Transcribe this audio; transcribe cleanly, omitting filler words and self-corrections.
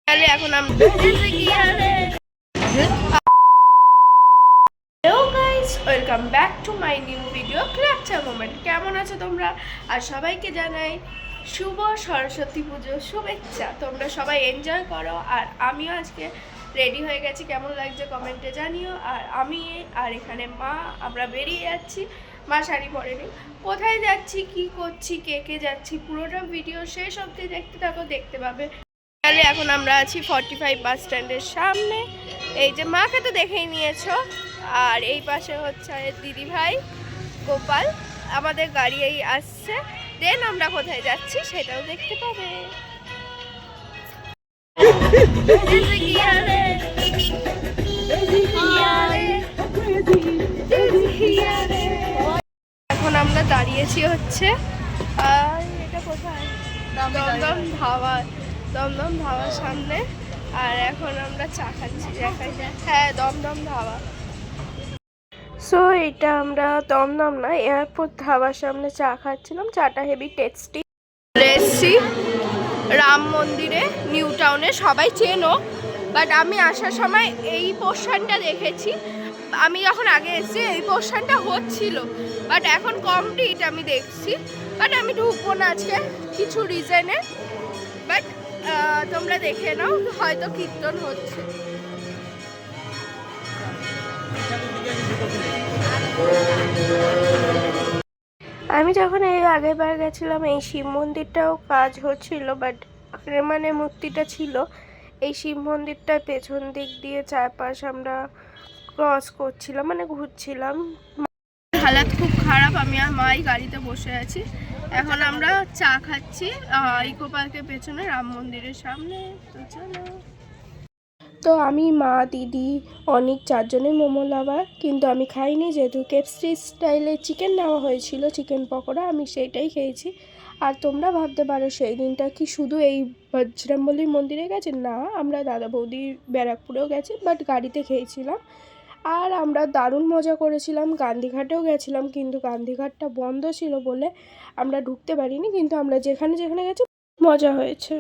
এখন hello guys, welcome back to my new video capture moment. কেমন আছো তোমরা? আর সবাইকে জানাই শুভ সরস্বতী পুজোর শুভেচ্ছা। তোমরা সবাই এনজয় করো। আর আমিও আজকে রেডি হয়ে গেছি, কেমন লাগছে কমেন্টে জানিও। আর আমি আর এখানে মা, আমরা বেরিয়ে যাচ্ছি। মা শাড়ি পরেনি। কোথায় যাচ্ছি, কি করছি, কে কে যাচ্ছি, পুরোটা ভিডিও শেষ অবধি দেখতে থাকো, দেখতে পাবে। এখন আমরা আছি 45 বাস স্ট্যান্ডের সামনে। এই যে মাকে তো দেখেই নিয়েছো। আর এই পাশে হচ্ছে দিদি ভাই গোপাল, আমাদের গাড়ি এই আসছে। দেন আমরা কোথায় যাচ্ছি সেটাও দেখতে পাবে। এখন আমরা দাঁড়িয়েছি হচ্ছে আর এটা কোথায়, দমদম ধাবা, দমদম ধাবার সামনে। আর এখন আমরা চা খাচ্ছি, হ্যাঁ দমদম ধাবা। সো এটা আমরা দমদম না, এয়ারপোর্ট ধাবার সামনে চা খাচ্ছিলাম। চাটা হেভি টেস্টি। এসছি রাম মন্দিরে, নিউ টাউনে, সবাই চেনো। বাট আমি আসার সময় এই পোর্শনটা দেখেছি। আমি যখন আগে এসেছি এই পোর্শনটা হচ্ছিল, বাট এখন কমপ্লিট আমি দেখছি। বাট আমি ঢুকবো না আজকে কিছু রিজনে। বাট তোমরা দেখে নাও, হয়তো কীর্তন হচ্ছে। আমি যখন এর আগেরবার গেছিলাম এই শিব মন্দিরটাও কাজ হচ্ছিল, বাট মানে মূর্তিটা ছিল। এই শিব মন্দিরটার পেছন দিক দিয়ে চারপাশ আমরা ক্রস করছিলাম, মানে ঘুরছিলাম। হালাত খুব খারাপ, আমি আর মাই গাড়িতে বসে আছি। এখন আমরা চা খাচ্ছি ইকো পার্কের পেছনে রাম মন্দিরের সামনে। তো চলো। তো আমি, মা, দিদি, অনেক চারজনের মোমো লাভার, কিন্তু আমি খাইনি যেহেতু কেএফসি স্টাইলে চিকেন নেওয়া হয়েছিল, চিকেন পকোড়া, আমি সেইটাই খেয়েছি। আর তোমরা ভাবতে পারো সেই দিনটা কি শুধু এই বজরংবলী মন্দিরে গেছি? না, আমরা দাদা বৌদি ব্যারাকপুরেও গেছি, বাট গাড়িতে খেয়েছিলাম। আর আমরা দারুণ মজা করেছিলাম। গান্ধীঘাটেও গেছিলাম, কিন্তু গান্ধীঘাটটা বন্ধ ছিল বলে আমরা ঢুকতে পারিনি। কিন্তু আমরা যেখানে যেখানে গেছি মজা হয়েছে।